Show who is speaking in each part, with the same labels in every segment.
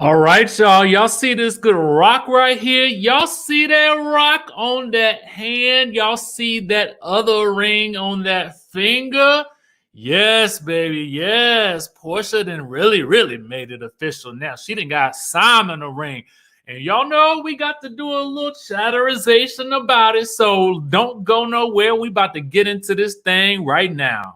Speaker 1: All right, y'all. Y'all see this good rock right here? Y'all see that rock on that hand? Y'all see that other ring on that finger? Yes, baby. Yes. Porsha done really made it official now. She done got Simon a ring. And y'all know we got to do a little chatterization about it. So don't go nowhere. We about to get into this thing right now.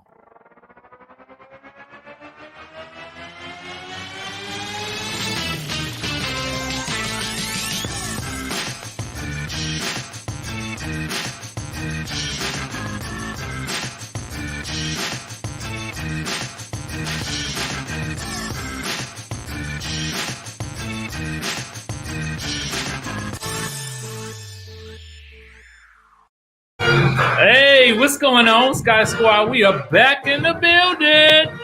Speaker 1: Hey, what's going on, Skye Squad? We are back in the building.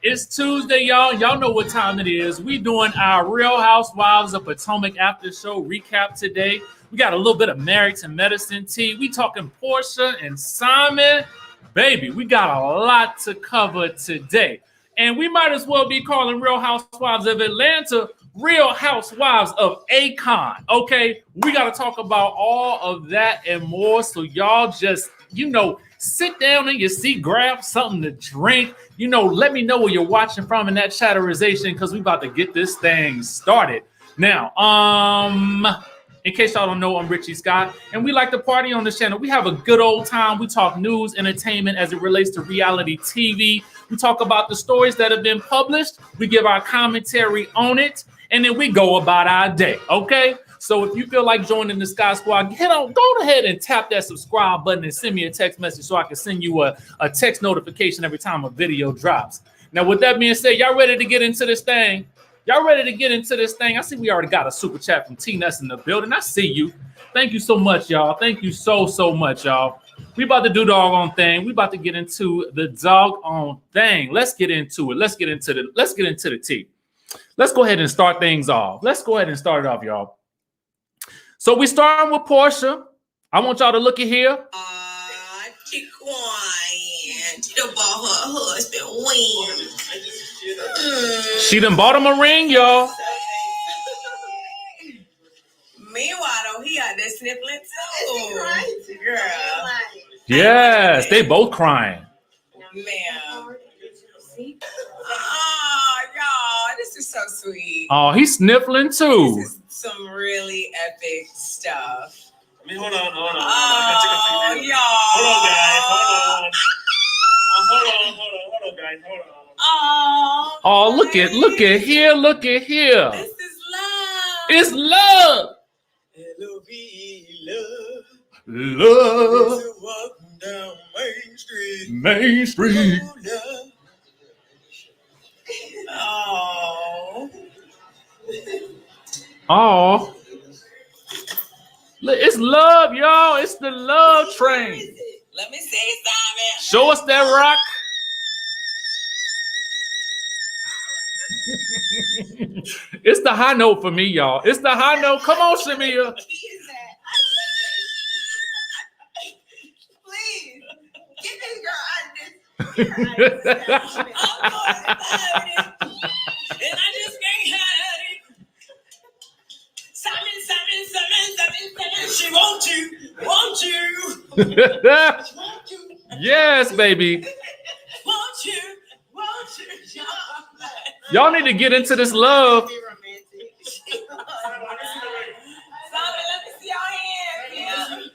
Speaker 1: It's Tuesday, y'all. Y'all know what time it is. We doing our Real Housewives of Potomac After Show recap today. We got a little bit of Married to Medicine tea. We talking Porsha and Simon. Baby, we got a lot to cover today. And we might as well be calling Real Housewives of Atlanta Real Housewives of AKON. Okay, we got to talk about all of that and more. So y'all just, sit down in your seat, grab something to drink. Let me know where you're watching from in that chatterization because we about to get this thing started. Now, in case y'all don't know, I'm Richie Skye, and we like to party on this channel. We have a good old time. We talk news, entertainment as it relates to reality TV. We talk about the stories that have been published. We give our commentary on it, and then we go about our day, okay? So if you feel like joining the Skye Squad, go ahead and tap that subscribe button and send me a text message so I can send you a text notification every time a video drops. Now, with that being said, y'all ready to get into this thing? I see we already got a super chat from T-Ness in the building. I see you. Thank you so much, y'all. Thank you so much, y'all. We about to do the doggone thing. We about to get into the doggone thing. Let's get into it. Let's get into the tea. Let's go ahead and start things off. Let's go ahead and start it off, y'all. So we starting with Porsha. I want y'all to look at here.
Speaker 2: She quiet. She done bought her husband wings.
Speaker 1: She done bought him a ring, y'all.
Speaker 2: Meanwhile, though, he out there sniffling too. Girl.
Speaker 1: Yes, they both crying.
Speaker 2: Man. Oh, y'all, this is so sweet.
Speaker 1: Oh, he's sniffling too.
Speaker 2: This is some really epic stuff.
Speaker 3: I mean, hold on.
Speaker 2: Oh, y'all.
Speaker 3: Hold on, guys. Hold on.
Speaker 1: Oh, look at here.
Speaker 2: This is love.
Speaker 1: It's love. Love.
Speaker 3: Walking down Main Street.
Speaker 1: Main Street.
Speaker 2: Oh.
Speaker 1: Oh. It's love, y'all. It's the love train.
Speaker 2: Let me see, Simon.
Speaker 1: Show us that rock. It's the high note for me, y'all. It's the high note. Come on, Shamia.
Speaker 2: Please, get this girl out of this. And I just can't hide it. Simon. She won't you?
Speaker 1: Yes, baby.
Speaker 2: Won't you?
Speaker 1: Y'all need to get into this love.
Speaker 2: Simon, let me see your hands.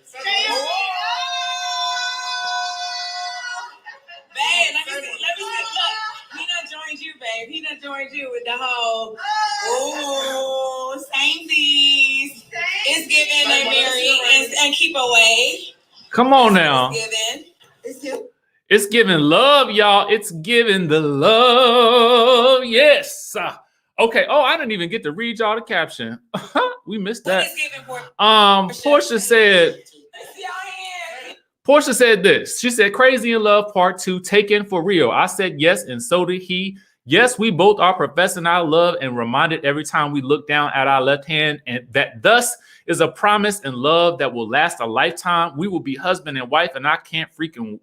Speaker 2: Babe, let me see. Look, he done joined you, babe. He done joined you with the whole, same these. It's giving they married and keep away.
Speaker 1: Come on now.
Speaker 2: It's
Speaker 1: giving love, y'all. It's giving the love. Yes. Okay. Oh, I didn't even get to read y'all the caption. We missed that. Porsha said this. She said, "Crazy in Love Part 2, taken for real." I said yes, and so did he. Yes, we both are professing our love and reminded every time we look down at our left hand, and that thus is a promise and love that will last a lifetime. We will be husband and wife, and I can't freaking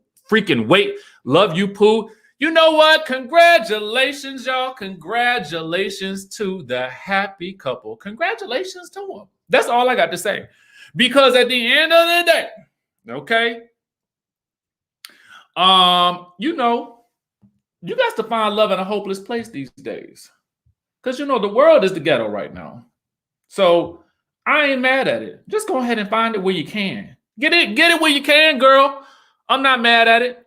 Speaker 1: wait. Love you, Pooh. You know what? Congratulations, y'all. Congratulations to the happy couple. Congratulations to them. That's all I got to say. Because at the end of the day, okay, you know, you got to find love in a hopeless place these days. Because, you know, the world is the ghetto right now. So I ain't mad at it. Just go ahead and find it where you can. Get it where you can, girl. I'm not mad at it.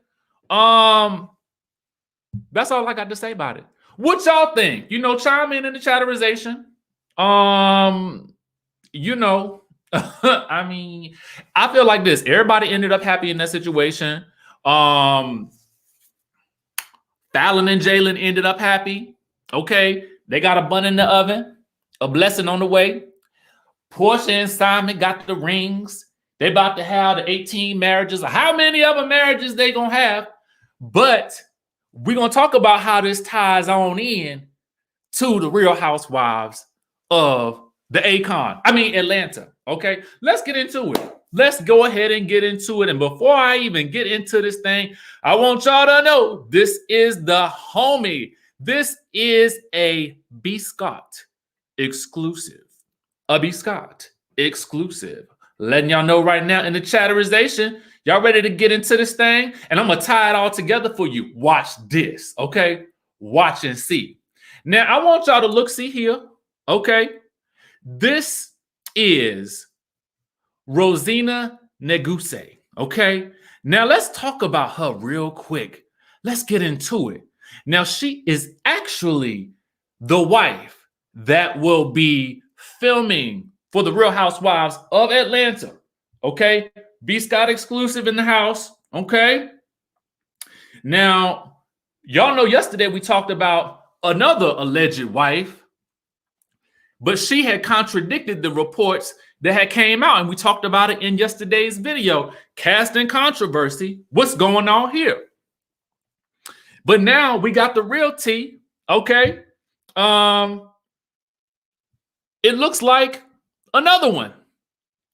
Speaker 1: That's all I got to say about it. What y'all think? You know, chime in the chatterization. You know, I mean, I feel like this. Everybody ended up happy in that situation. Fallon and Jalen ended up happy. Okay, they got a bun in the oven, a blessing on the way. Porsha and Simon got the rings. They about to have the 18 marriages. How many other marriages they gonna have? But we're going to talk about how this ties on in to the Real Housewives of the Atlanta. Okay, let's get into it. Let's go ahead and get into it. And before I even get into this thing, I want y'all to know this is the homie. This is a B. Scott exclusive. A B. Scott exclusive. Letting y'all know right now in the chatterization. Y'all ready to get into this thing? And I'm going to tie it all together for you. Watch this, okay? Watch and see. Now, I want y'all to see here, okay? This is Rosina Neguse, okay? Now, let's talk about her real quick. Let's get into it. Now, she is actually the wife that will be filming for the Real Housewives of Atlanta, okay? B. Scott exclusive in the house, okay? Now, y'all know yesterday we talked about another alleged wife, but she had contradicted the reports that had came out, and we talked about it in yesterday's video, casting controversy. What's going on here? But now we got the real tea, okay? It looks like another one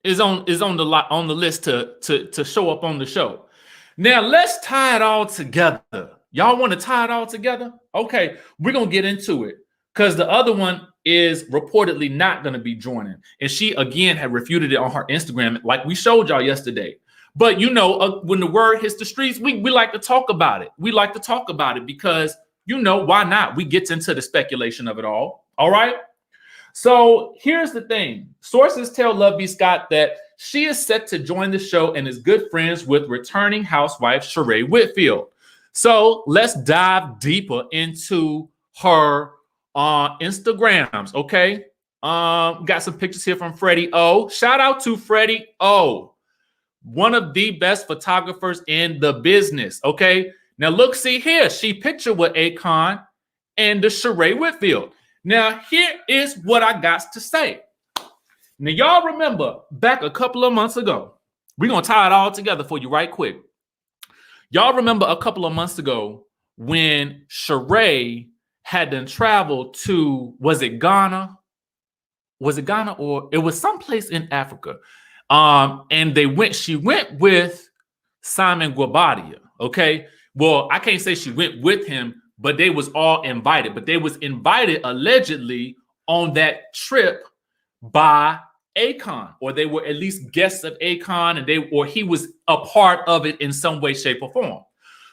Speaker 1: is on the list to show up on the show. Now let's tie it all together. Y'all want to tie it all together? Okay, we're gonna get into it because the other one is reportedly not gonna be joining, and she again had refuted it on her Instagram, like we showed y'all yesterday. But you know, when the word hits the streets, we like to talk about it. We like to talk about it because you know why not? We get into the speculation of it all. All right. So here's the thing. Sources tell Love B. Scott that she is set to join the show and is good friends with returning housewife Sheree Whitfield. So let's dive deeper into her Instagrams, okay? Got some pictures here from Freddie O. Shout out to Freddie O, one of the best photographers in the business, okay? Now look, see here. She pictured with AKON and the Sheree Whitfield. Now, here is what I got to say. Now, y'all remember back a couple of months ago, we're going to tie it all together for you right quick. Y'all remember a couple of months ago when Sheree had to travel to, was it Ghana? Was it Ghana or it was someplace in Africa? And she went with Simon Guobadia, okay? Well, I can't say she went with him, but they was all invited. But they was invited allegedly on that trip by AKON, or they were at least guests of AKON, and he was a part of it in some way, shape, or form.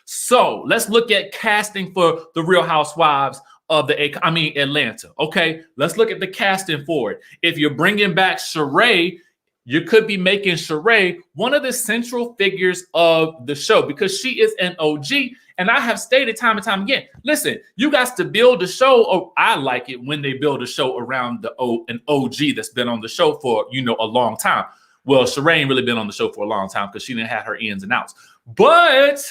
Speaker 1: So let's look at casting for the Real Housewives of the Atlanta. Okay, let's look at the casting for it. If you're bringing back Sheree, you could be making Sheree one of the central figures of the show because she is an OG. And I have stated time and time again, listen, you guys to build a show, or I like it when they build a show around an OG that's been on the show for, you know, a long time. Well, Sheree ain't really been on the show for a long time because she didn't have her ins and outs. But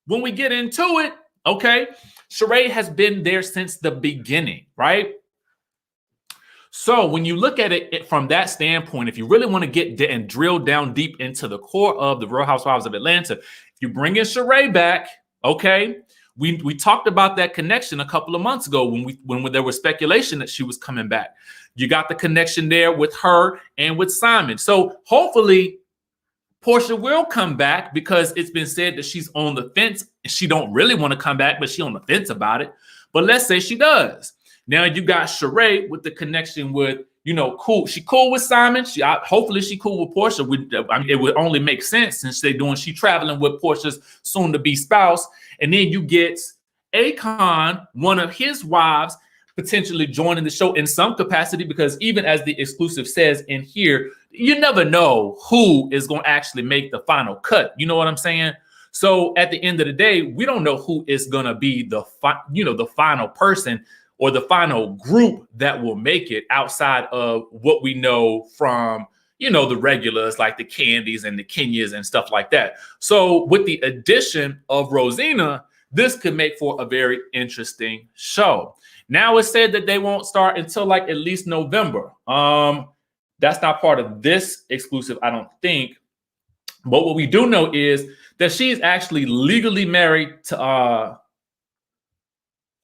Speaker 1: when we get into it, okay, Sheree has been there since the beginning, right? So when you look at it from that standpoint, if you really want to get and drill down deep into the core of the Real Housewives of Atlanta, if you bring in Sheree back, okay, we talked about that connection a couple of months ago when there was speculation that she was coming back. You got the connection there with her and with Simon. So hopefully Porsha will come back because it's been said that she's on the fence. She don't really want to come back, but she on the fence about it. But let's say she does. Now you got Sheree with the connection with, cool. She cool with Simon. Hopefully she cool with Porsha. It would only make sense since she traveling with Portia's soon-to-be spouse. And then you get AKON, one of his wives, potentially joining the show in some capacity, because even as the exclusive says in here, you never know who is going to actually make the final cut. You know what I'm saying? So at the end of the day, we don't know who is going to be the final person or the final group that will make it outside of what we know from, the regulars like the Candies and the Kenyas and stuff like that. So with the addition of Rosina, this could make for a very interesting show. Now it's said that they won't start until like at least November. That's not part of this exclusive, I don't think. But what we do know is that she's actually legally married to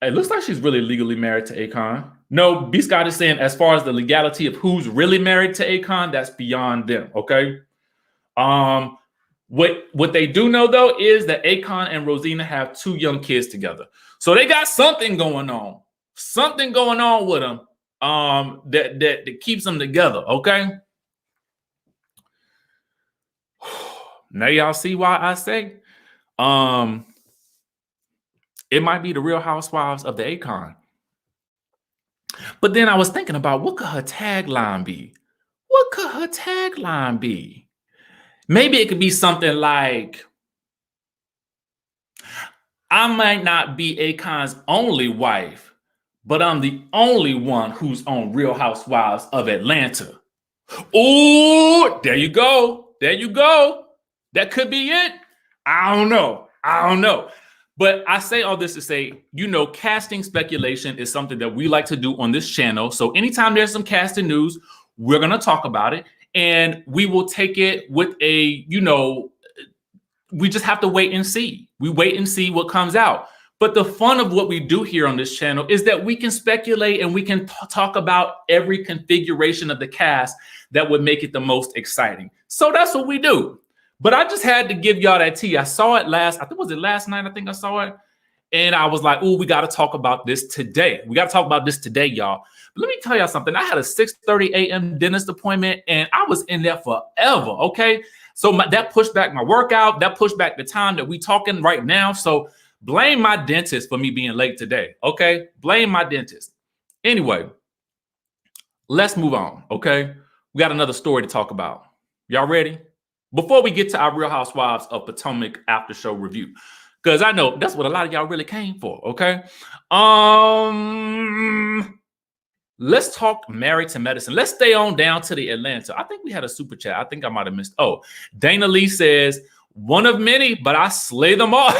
Speaker 1: it looks like she's really legally married to AKON. No, B. Scott is saying as far as the legality of who's really married to AKON, that's beyond them. Okay. What they do know though is that AKON and Rosina have 2 young kids together. So they got something going on. Something going on with them that keeps them together, okay? Now y'all see why I say it might be the Real Housewives of the AKON. But then I was thinking about, what could her tagline be? What could her tagline be? Maybe it could be something like, I might not be AKON's only wife, but I'm the only one who's on Real Housewives of Atlanta. Oh, there you go. There you go. That could be it. I don't know. But I say all this to say, casting speculation is something that we like to do on this channel. So anytime there's some casting news, we're going to talk about it. And we will take it with we just have to wait and see. We wait and see what comes out. But the fun of what we do here on this channel is that we can speculate and we can talk about every configuration of the cast that would make it the most exciting. So that's what we do. But I just had to give y'all that tea. I saw it last night? I think I saw it. And I was like, oh, we got to talk about this today. Y'all. But let me tell y'all something. I had a 6:30 a.m. dentist appointment and I was in there forever, okay? So that pushed back my workout. That pushed back the time that we talking right now. So blame my dentist for me being late today, okay? Blame my dentist. Anyway, let's move on, okay? We got another story to talk about. Y'all ready? Before we get to our Real Housewives of Potomac after show review, because I know that's what a lot of y'all really came for, okay? Let's talk Married to Medicine. Let's stay on down to the Atlanta. I think we had a super chat. I think I might have missed. Oh, Dana Lee says, one of many, but I slay them all.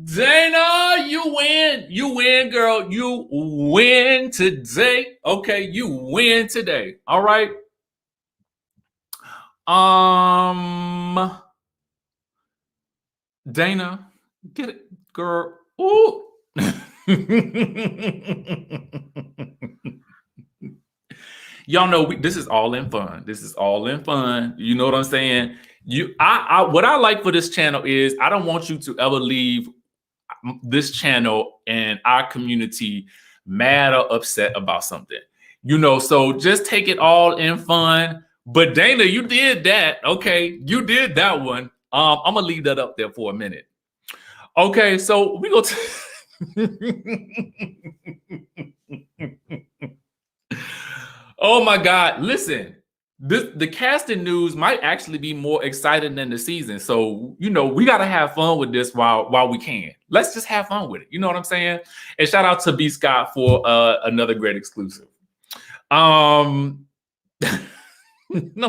Speaker 1: Dana, you win. You win, girl. You win today. Okay, you win today. All right. Dana, get it, girl. Ooh. Y'all know this is all in fun. This is all in fun. You know what I'm saying? What I like for this channel is I don't want you to ever leave this channel and our community mad or upset about something. So just take it all in fun. But Dana, you did that. Okay, you did that one. I'm gonna leave that up there for a minute. Okay, so we go to oh my God, listen, the casting news might actually be more exciting than the season. So, we got to have fun with this while we can. Let's just have fun with it. You know what I'm saying? And shout out to B. Scott for another great exclusive. I'm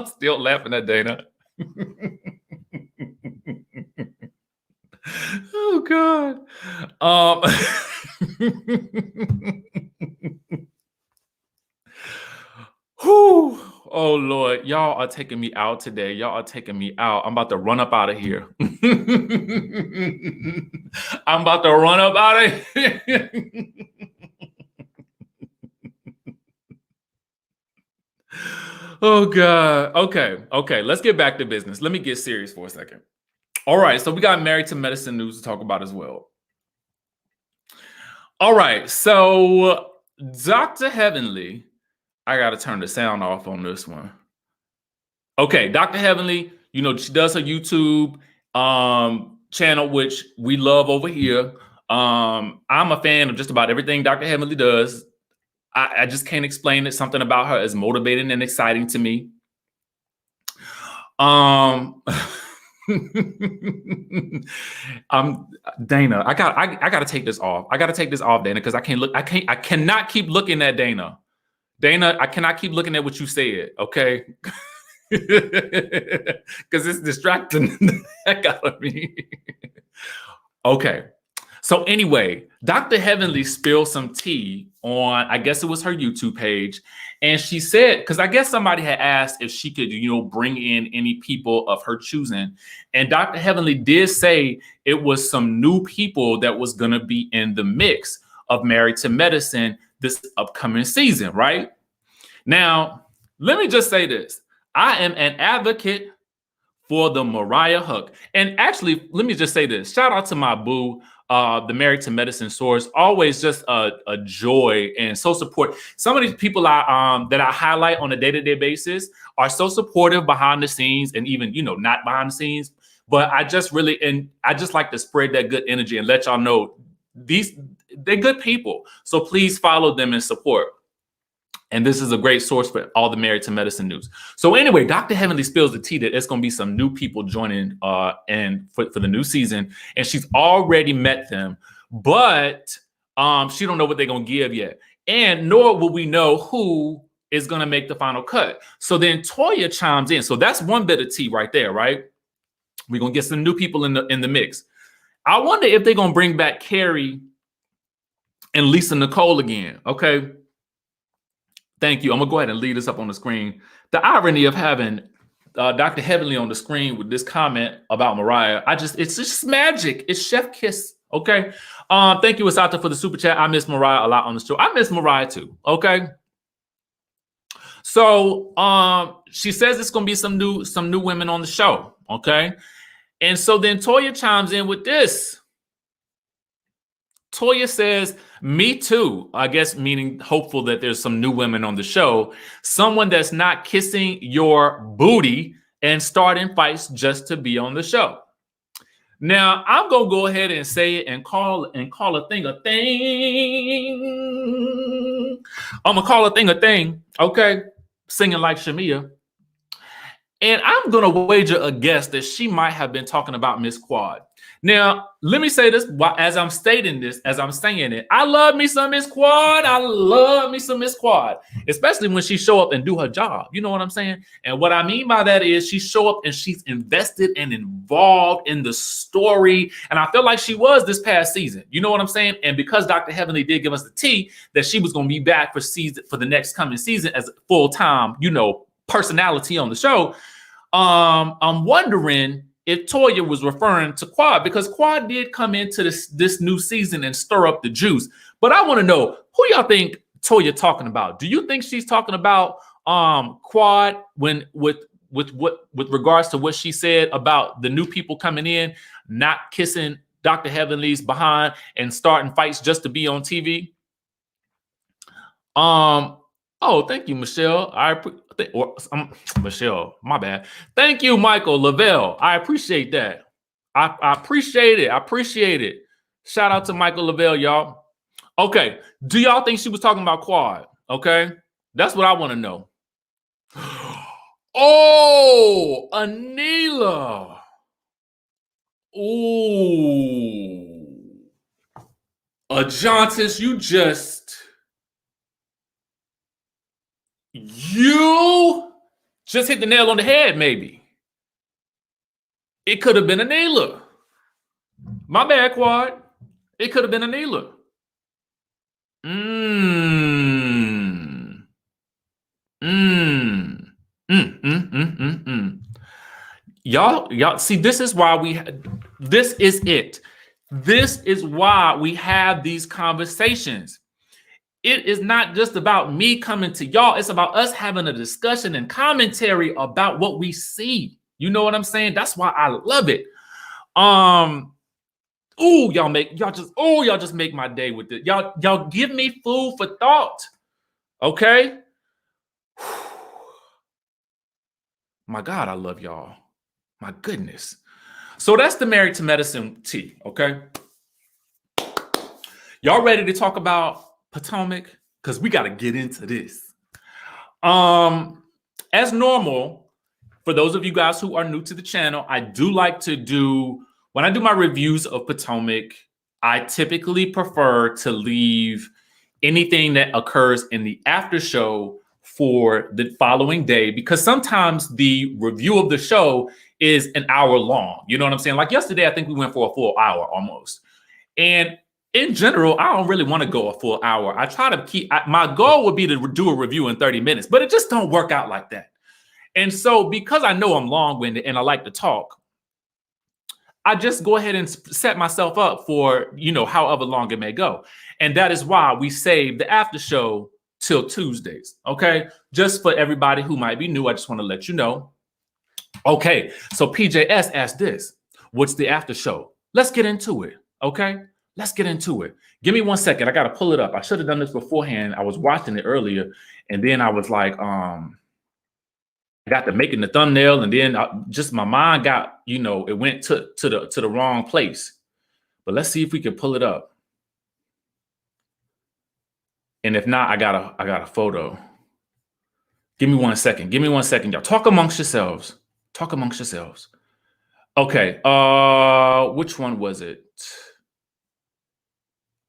Speaker 1: still laughing at Dana. Oh God. Whew. Oh Lord, y'all are taking me out today. Y'all are taking me out. I'm about to run up out of here. I'm about to run up out of here. Oh God. Okay. Let's get back to business. Let me get serious for a second. All right. So we got Married to Medicine news to talk about as well. All right. So Dr. Heavenly, I got to turn the sound off on this one. Okay. Dr. Heavenly, you know, she does her YouTube channel, which we love over here. I'm a fan of just about everything Dr. Heavenly does. I just can't explain it. Something about her is motivating and exciting to me. Dana, I got to take this off. I got to take this off, Dana, because I cannot keep looking at Dana. Dana, I cannot keep looking at what you said, okay? Because it's distracting the heck out of me. Okay. So anyway, Dr. Heavenly spilled some tea on, I guess it was her YouTube page. And she said, because I guess somebody had asked if she could, you know, bring in any people of her choosing. And Dr. Heavenly did say it was some new people that was going to be in the mix of Married to Medicine this upcoming season, right? Now, let me just say this. I am an advocate for the Mariah Hook. And actually, let me just say this. Shout out to my boo, the Married to Medicine source. Always just a joy and so support. Some of these people that I highlight on a day-to-day basis are so supportive behind the scenes and even, you know, not behind the scenes. But I just like to spread that good energy and let y'all know they're good people. So please follow them and support. And this is a great source for all the Married to Medicine news. So anyway, Dr. Heavenly spills the tea that there's going to be some new people joining and for the new season. And she's already met them, but she don't know what they're going to give yet. And nor will we know who is going to make the final cut. So then Toya chimes in. So that's one bit of tea right there, right? We're going to get some new people in the mix. I wonder if they're going to bring back Carrie and Lisa Nicole again. Okay. Thank you. I'm going to go ahead and leave this up on the screen. The irony of having Dr. Heavenly on the screen with this comment about Mariah, it's just magic. It's chef kiss. Okay. Thank you, Asata, for the super chat. I miss Mariah a lot on the show. I miss Mariah too. Okay. So she says it's going to be some new women on the show. Okay. And so then Toya chimes in with this. Toya says, me too, I guess, meaning hopeful that there's some new women on the show. Someone that's not kissing your booty and starting fights just to be on the show. Now, I'm going to go ahead and say it and call a thing a thing. I'm going to call a thing a thing, okay? Singing like Shamia. And I'm going to wager a guess that she might have been talking about Miss Quad. Now, let me say this as I'm saying it. I love me some Miss Quad. I love me some Miss Quad, especially when she show up and do her job. You know what I'm saying? And what I mean by that is she show up and she's invested and involved in the story. And I feel like she was this past season. You know what I'm saying? And because Dr. Heavenly did give us the tea that she was going to be back for the next coming season as a full-time, you know, personality on the show. I'm wondering if Toya was referring to Quad, because Quad did come into this new season and stir up the juice. But I want to know, who y'all think Toya talking about? Do you think she's talking about Quad with regards to what she said about the new people coming in, not kissing Dr. Heavenly's behind and starting fights just to be on TV? Oh, thank you, Michelle. Michelle, my bad. Thank you, Michael Lavelle. I appreciate that. I appreciate it. I appreciate it. Shout out to Michael Lavelle, y'all. Okay. Do y'all think she was talking about Quad? Okay. That's what I want to know. Oh, Anila. Ooh. Ajantis, you just hit the nail on the head, maybe. It could have been Anila. My bad, Quad. It could have been Anila. Y'all see, this is why this is it. This is why we have these conversations. it is not just about me coming to y'all. It's about us having a discussion and commentary about what we see. You know what I'm saying? That's why I love it. Y'all just make my day with it. Y'all give me food for thought. Okay? My God, I love y'all. My goodness. So that's the Married to Medicine tea, okay? Y'all ready to talk about Potomac? Because we got to get into this. As normal, for those of you guys who are new to the channel, I do like to do, when I do my reviews of Potomac, I typically prefer to leave anything that occurs in the after show for the following day, because sometimes the review of the show is an hour long. You know what I'm saying? Like yesterday, I think we went for a full hour almost. And in general, I don't really want to go a full hour. I try to keep, my goal would be to do a review in 30 minutes, but it just don't work out like that. And so because I know I'm long-winded and I like to talk, I just go ahead and set myself up for, you know, however long it may go. And that is why we save the after show till Tuesdays, okay? Just for everybody who might be new, I just want to let you know. Okay, so PJS asked this, what's the after show? Let's get into it, okay? Let's get into it. Give me 1 second. I got to pull it up. I should have done this beforehand. I was watching it earlier, and then I was like, I got to making the thumbnail, and then just my mind got, you know, it went to the wrong place. But let's see if we can pull it up. And if not, I got a photo. Give me 1 second. Give me 1 second, y'all. Talk amongst yourselves. Talk amongst yourselves. Okay. Which one was it?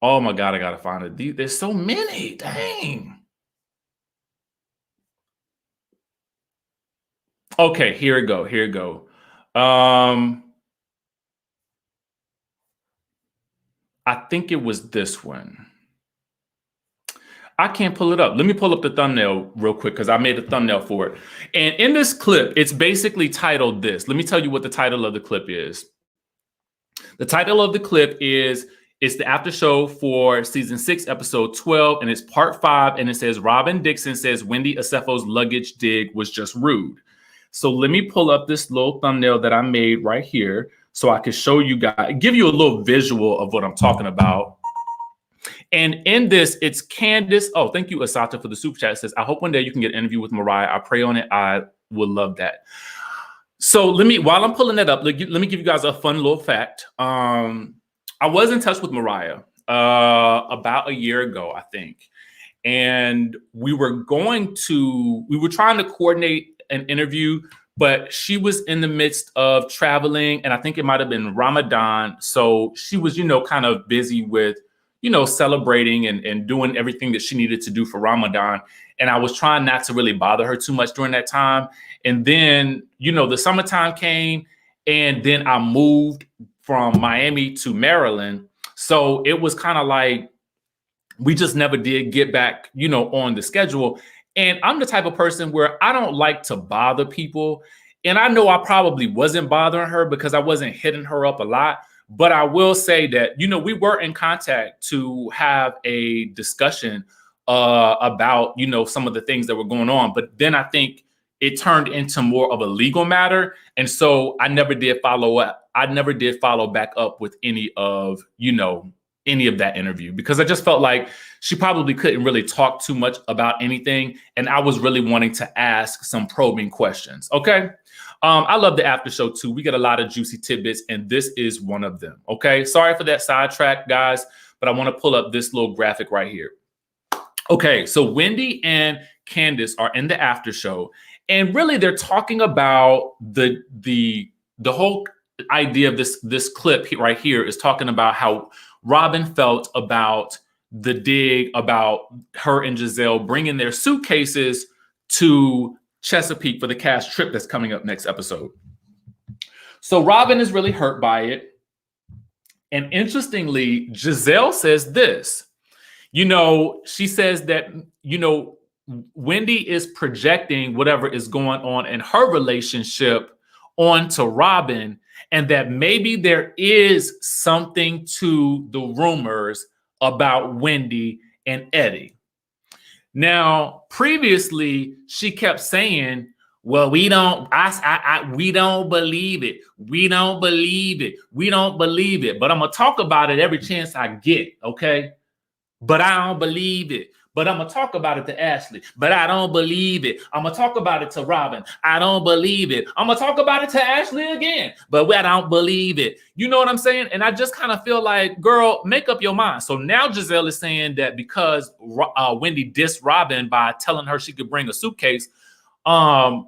Speaker 1: Oh my God, I gotta find it. There's so many. Dang. Okay, here we go. Here we go. I think it was this one. I can't pull it up. Let me pull up the thumbnail real quick because I made a thumbnail for it. And in this clip, it's basically titled this. Let me tell you what the title of the clip is. The title of the clip is, it's the after show for season 6, episode 12, and it's part 5. And it says, Robin Dixon says Wendy Acefo's luggage dig was just rude. So let me pull up this little thumbnail that I made right here so I can show you guys, give you a little visual of what I'm talking about. And in this, it's Candiace. Oh, thank you, Asata, for the super chat. It says, I hope one day you can get an interview with Mariah. I pray on it. I would love that. So while I'm pulling that up, let me give you guys a fun little fact. I was in touch with Mariah about a year ago, I think. And we were trying to coordinate an interview, but she was in the midst of traveling. And I think it might've been Ramadan. So she was, you know, kind of busy with, you know, celebrating and doing everything that she needed to do for Ramadan. And I was trying not to really bother her too much during that time. And then, you know, the summertime came, and then I moved from Miami to Maryland. So it was kind of like, we just never did get back, you know, on the schedule. And I'm the type of person where I don't like to bother people. And I know I probably wasn't bothering her because I wasn't hitting her up a lot. But I will say that, you know, we were in contact to have a discussion about, you know, some of the things that were going on. But then I think it turned into more of a legal matter. And so I never did follow up. I never did follow back up with any of that interview, because I just felt like she probably couldn't really talk too much about anything. And I was really wanting to ask some probing questions. Okay. I love the after show too. We get a lot of juicy tidbits, and this is one of them. Okay. Sorry for that sidetrack, guys, but I want to pull up this little graphic right here. Okay. So Wendy and Candiace are in the after show, and really they're talking about the whole idea of this clip right here is talking about how Robin felt about the dig, about her and Gizelle bringing their suitcases to Chesapeake for the cast trip that's coming up next episode. So Robin is really hurt by it. And interestingly, Gizelle says this, you know, she says that, you know, Wendy is projecting whatever is going on in her relationship onto Robin, and that maybe there is something to the rumors about Wendy and Eddie. Now, previously, she kept saying, well, we don't believe it. We don't believe it. We don't believe it. But I'm going to talk about it every chance I get, okay? But I don't believe it. But I'm going to talk about it to Ashley. But I don't believe it. I'm going to talk about it to Robin. I don't believe it. I'm going to talk about it to Ashley again. But I don't believe it. You know what I'm saying? And I just kind of feel like, girl, make up your mind. So now Gizelle is saying that because Wendy dissed Robin by telling her she could bring a suitcase, because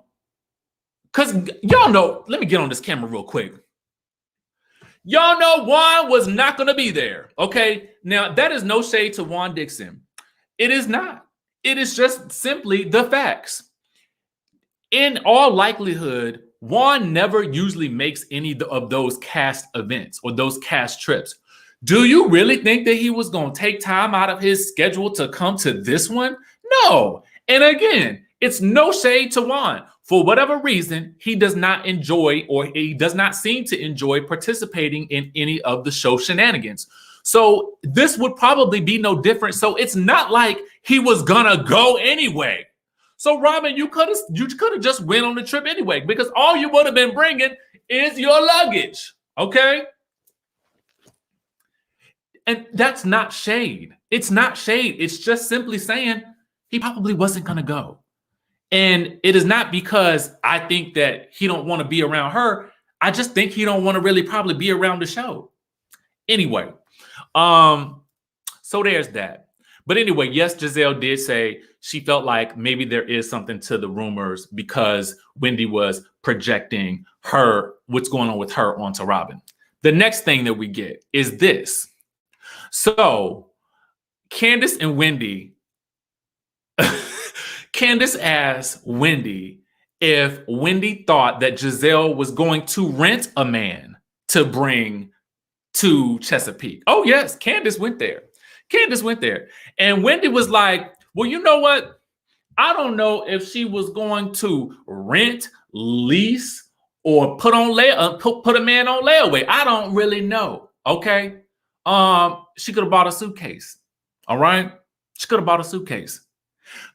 Speaker 1: y'all know, let me get on this camera real quick. Y'all know Juan was not going to be there, okay? Now, that is no shade to Juan Dixon. It is not. It is just simply the facts. In all likelihood, Juan never usually makes any of those cast events or those cast trips. Do you really think that he was going to take time out of his schedule to come to this one? No. And again, it's no shade to Juan. For whatever reason, he does not enjoy, or he does not seem to enjoy, participating in any of the show shenanigans. So this would probably be no different. So it's not like he was gonna go anyway. So Robin, you could have just went on the trip anyway, because all you would have been bringing is your luggage, okay? And that's not shade. It's not shade. It's just simply saying he probably wasn't gonna go. And it is not because I think that he don't want to be around her. I just think he don't want to really probably be around the show. Anyway, so there's that. But anyway, yes, Gizelle did say she felt like maybe there is something to the rumors because Wendy was projecting what's going on with her onto Robin. The next thing that we get is this. So Candiace and Wendy, Candiace asked Wendy if Wendy thought that Gizelle was going to rent a man to bring to Chesapeake. Oh, yes, Candiace went there. Candiace went there. And Wendy was like, well, you know what? I don't know if she was going to rent, lease, or put a man on layaway. I don't really know. Okay. She could have bought a suitcase. All right. She could have bought a suitcase.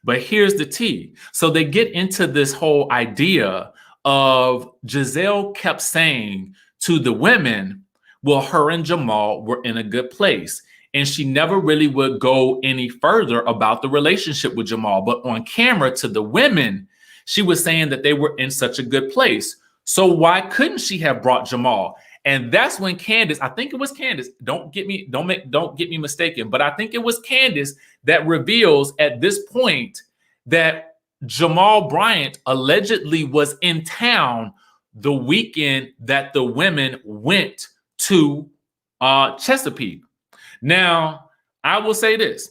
Speaker 1: But here's the tea. So they get into this whole idea of Gizelle kept saying to the women, well, her and Jamal were in a good place. And she never really would go any further about the relationship with Jamal. But on camera to the women, she was saying that they were in such a good place. So why couldn't she have brought Jamal? And that's when Candiace, I think it was Candiace, don't get me mistaken, but I think it was Candiace that reveals at this point that Jamal Bryant allegedly was in town the weekend that the women went to Chesapeake. Now, I will say this.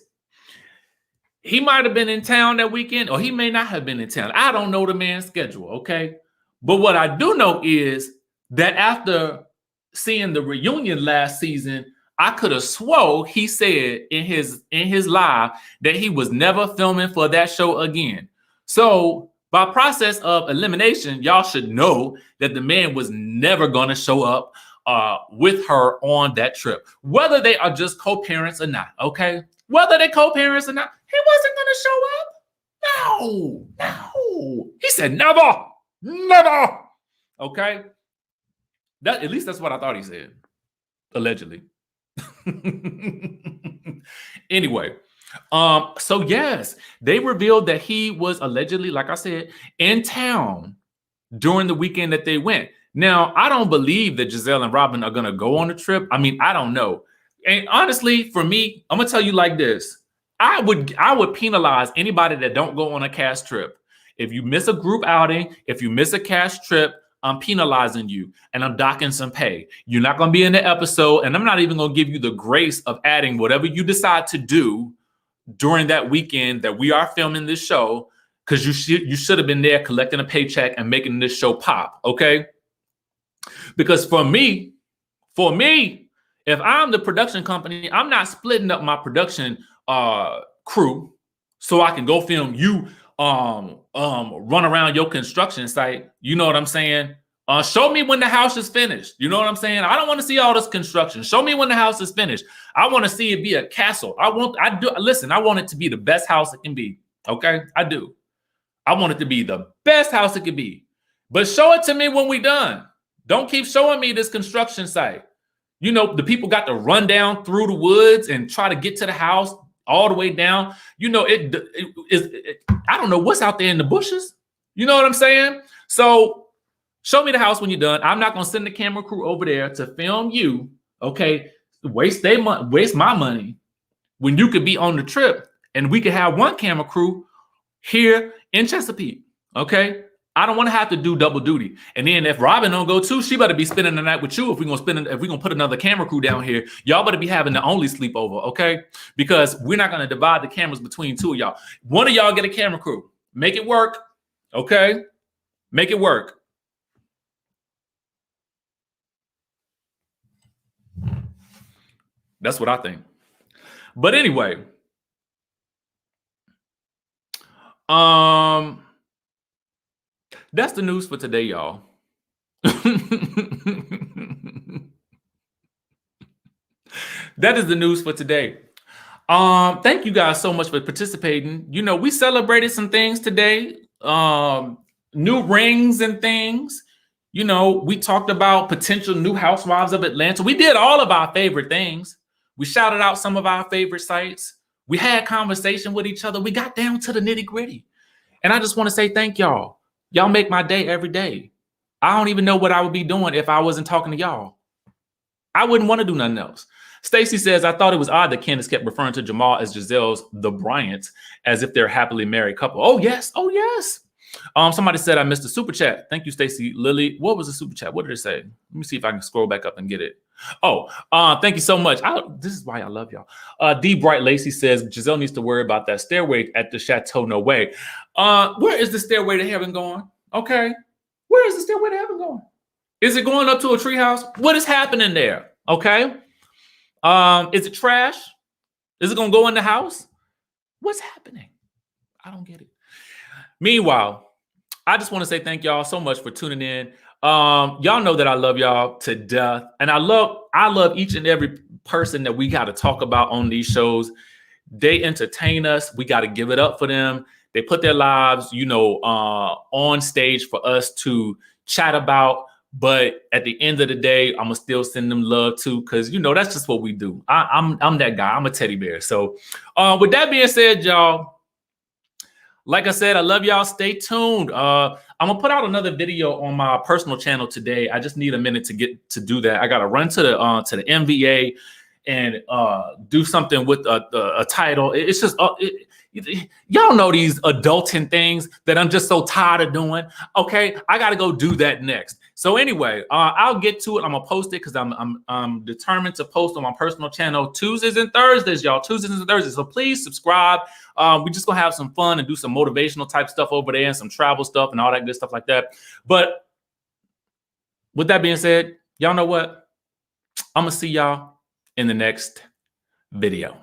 Speaker 1: He might have been in town that weekend, or he may not have been in town. I don't know the man's schedule, okay? But what I do know is that after seeing the reunion last season, I could have swore he said in his live that he was never filming for that show again. So by process of elimination, y'all should know that the man was never going to show up with her on that trip, whether they are just co-parents or not. Okay, whether they're co-parents or not, he wasn't going to show up. No. He said never. Okay. At least that's what I thought he said, allegedly. Anyway, so yes, they revealed that he was allegedly, like I said, in town during the weekend that they went. Now, I don't believe that Gizelle and Robin are going to go on a trip. I mean, I don't know. And honestly, for me, I'm going to tell you like this. I would penalize anybody that don't go on a cast trip. If you miss a group outing, if you miss a cast trip, I'm penalizing you and I'm docking some pay. You're not going to be in the episode, and I'm not even going to give you the grace of adding whatever you decide to do during that weekend that we are filming this show, because you should have been there collecting a paycheck and making this show pop, okay? Because for me, if I'm the production company, I'm not splitting up my production crew so I can go film you run around your construction site. You know what I'm saying? Show me when the house is finished. You know what I'm saying? I don't want to see all this construction. Show me when the house is finished. I want to see it be a castle. I want it to be the best house it can be. Okay, I do. I want it to be the best house it could be. But show it to me when we done. Don't keep showing me this construction site. You know, the people got to run down through the woods and try to get to the house all the way down. You know, I don't know what's out there in the bushes. You know what I'm saying? So show me the house when you're done. I'm not going to send the camera crew over there to film you, okay? Waste my money when you could be on the trip and we could have one camera crew here in Chesapeake, okay? I don't want to have to do double duty. And then if Robin don't go too, she better be spending the night with you. If we're gonna put another camera crew down here, y'all better be having the only sleepover, okay? Because we're not gonna divide the cameras between two of y'all. One of y'all get a camera crew. Make it work, okay? Make it work. That's what I think. But anyway, that's the news for today, y'all. That is the news for today. Thank you guys so much for participating. You know, we celebrated some things today. New rings and things. You know, we talked about potential new housewives of Atlanta. We did all of our favorite things. We shouted out some of our favorite sites. We had conversation with each other. We got down to the nitty-gritty. And I just want to say thank y'all. Y'all make my day every day. I don't even know what I would be doing if I wasn't talking to y'all. I wouldn't want to do nothing else. Stacy says, I thought it was odd that Candace kept referring to Jamal as Gizelle's the Bryants as if they're a happily married couple. Oh, yes. Oh, yes. Somebody said I missed a super chat. Thank you, Stacy. Lily, what was the super chat? What did it say? Let me see if I can scroll back up and get it. Oh, thank you so much. This is why I love y'all. D. Bright Lacey says Gizelle needs to worry about that stairway at the chateau. No way. Where is the stairway to heaven going? Okay. Where is the stairway to heaven going? Is it going up to a treehouse? What is happening there? Okay. Is it trash? Is it going to go in the house? What's happening? I don't get it. Meanwhile, I just want to say thank y'all so much for tuning in. Y'all know that I love y'all to death. And I love each and every person that we got to talk about on these shows. They entertain us. We got to give it up for them. They put their lives, you know, on stage for us to chat about. But at the end of the day, I'm gonna still send them love too, because you know that's just what we do. I'm that guy. I'm a teddy bear. So with that being said, y'all, like I said, I love y'all. Stay tuned. I'm gonna put out another video on my personal channel today. I just need a minute to do that. I gotta run to the NBA and do something with a title. It's just y'all know these adulting things that I'm just so tired of doing. Okay, I gotta go do that next. So anyway, I'll get to it. I'm gonna post it because I'm determined to post on my personal channel Tuesdays and Thursdays, y'all. Tuesdays and Thursdays. So please subscribe. We just gonna have some fun and do some motivational type stuff over there and some travel stuff and all that good stuff like that. But with that being said, y'all know what? I'm gonna see y'all in the next video.